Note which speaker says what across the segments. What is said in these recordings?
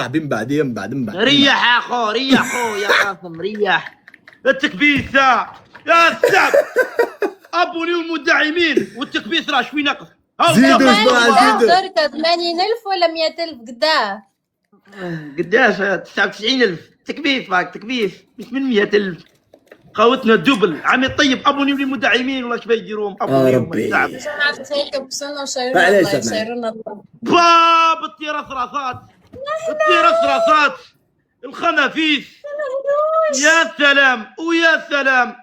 Speaker 1: من بعد
Speaker 2: ريح يا اخو يا قاسم ريح. التكبيسة يا سعد ابوني والمدعمين والتكبيس راه شوي ناقص.
Speaker 1: زيدوا شويه زيدوا.
Speaker 3: درك 80,000 ولا 100,000 قداه؟
Speaker 2: قداش 99,000 تكبيس راك تكبيس مش من 100,000. خوتنا الدبل عمي طيب ابوني والمدعمين والله كيف يديروهم ابوني
Speaker 1: ربي.
Speaker 3: باش نعرف هيك بسنة
Speaker 1: معليش
Speaker 3: وشيرونا الله.
Speaker 2: باب الطيرة راسات الطيرة راسات الخنافيس. يا سلام ويا سلام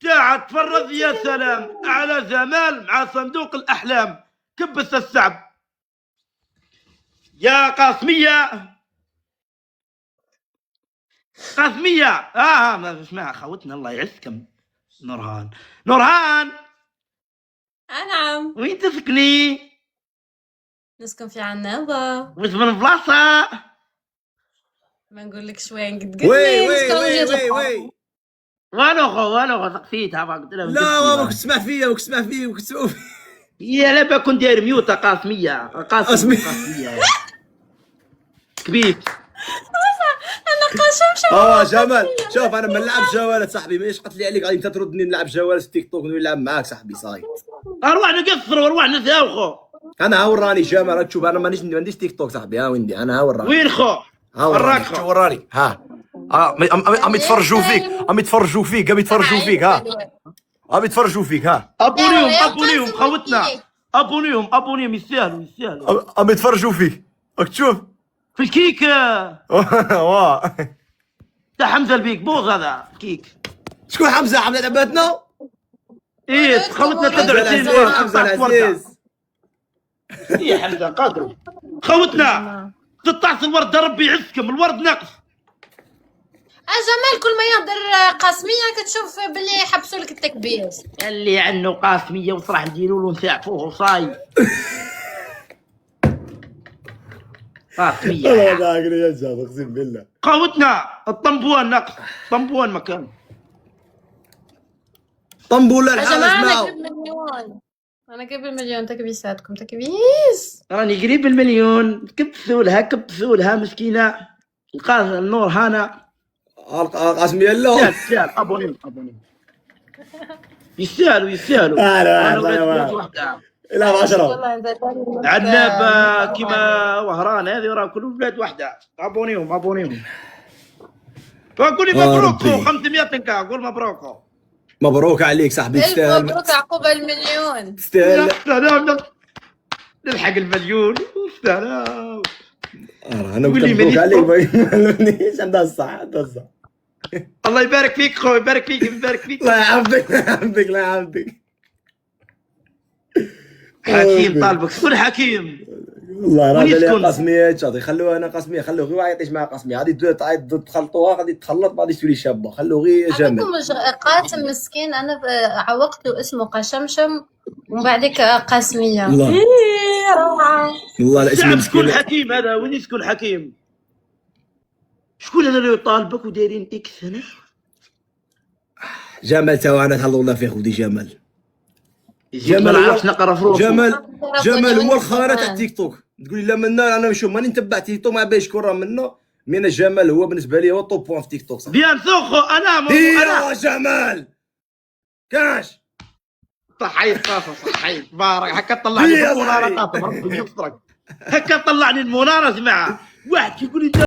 Speaker 2: تاع تفرج يا سلام على جمال مع صندوق الأحلام. كبس السعب يا قاسمية قاسمية. ما اسمع خوتنا الله يعزكم. نورهان
Speaker 3: نعم.
Speaker 2: وين تسكني؟
Speaker 3: نسكن في عنابة.
Speaker 2: وش من بلاصة؟
Speaker 3: ما نقول لك وين قد
Speaker 1: وي
Speaker 2: وانا سقسيتها قلت لها
Speaker 1: لا ما كنت تسمع فيا
Speaker 2: يا لابا كنت داير ميوت قاسمية قاسمية كبير.
Speaker 3: انا قاسم
Speaker 1: جمال شوف انا ما نلعب جوالات صاحبي ماشي قلت لي عليك غادي انت تردني نلعب جوالات في تيك توك ونلعب معاك صاحبي صاي.
Speaker 2: اروح نقصر واروح نساوخو.
Speaker 1: انا ها وراني جمال تشوف انا ما عنديش تيك توك صاحبي. ها ويندي انا ها وراني
Speaker 2: وين خو
Speaker 1: وراك وراني ها عم يتفرجوا فيك عم يتفرجوا فيك ها عم يتفرجوا فيك ها
Speaker 2: ابونيهم خوتنا ابونيهم يستاهلوا
Speaker 1: عم يتفرجوا فيك راك تشوف
Speaker 2: في الكيك
Speaker 1: واه
Speaker 2: تاع حمزه البيك بوغ هذا كيك.
Speaker 1: شكون حمزه لعبتنا؟
Speaker 2: ايه خوتنا تدعو
Speaker 1: حمزه العزيز.
Speaker 2: ايه حمزه قادر خوتنا 16 ورده ربي يعزكم. الورد ناقص.
Speaker 3: جمال كل ما يهضر قاسمية كتشوف بلي حبسوا لك التكبيس.
Speaker 2: اللي عنده قاسميه وصراح نديروا له نساعفوه صاي. قاسميه
Speaker 1: يا جاد اقسم بالله.
Speaker 2: قوتنا الطنبوان ناقص. طنبوان مكان
Speaker 1: طنبوله
Speaker 3: يا
Speaker 1: الحال
Speaker 3: جماعة
Speaker 1: اسمعوا.
Speaker 3: أنا قريب المليون تكبيساتكم تكبيس.
Speaker 2: راني قريب المليون. كبسوا لها مسكينه. النور هانا
Speaker 1: قاسميه لا
Speaker 2: يستاهل ابوني يستاهلوا.
Speaker 1: لا 10
Speaker 2: عنابه كيما وهران هذه راه كل بلاد واحده. ابونيهم قول لي مبروك 500 كا. قول
Speaker 1: مبروك عليك صاحبي تستاهل.
Speaker 3: مبروك عقوبة المليون.
Speaker 1: تستاهل.
Speaker 2: سلام نلحق المليون. سلام
Speaker 1: انا قلت مبروك عليك ما عندها الصح
Speaker 2: الله يبارك فيك خو يبارك فيك.
Speaker 1: الله يحفظك
Speaker 2: حكيم طالبك. شكون حكيم؟
Speaker 1: والله راه لي قاسميه تعطي. خلوها انا قاسميه خلوه غير يعيطيش مع قاسميه غادي تخلطوها غادي تخلط ما غاديش تولي شابه. خلوه غير جمال.
Speaker 3: قاسم مسكين انا عوقت له اسمه قشمشم ومن بعدك قاسميه.
Speaker 1: والله الاسم مسكين.
Speaker 2: شكون حكيم هذا؟ وين يسكن حكيم؟ شكون هذا اللي يطالبك ودايرين اكس هنا؟
Speaker 1: جمال توا انا تهلا والله في خودي جمال
Speaker 2: ما عرفتش نقرا في روحه.
Speaker 1: جمال هو الخانه تاع تيك توك. تقولي لا منا انا نشوف ماني نتبع تيك توك ما باش كره منه. من جمال هو بالنسبه لي هو توب بوان في تيك توك.
Speaker 2: بيان سوخو
Speaker 1: انا جمال كاش
Speaker 2: صحيت بارك هكا طلعني المناره. ربي يسترك هكا طلعني المناره. جماعه واحد يقول لي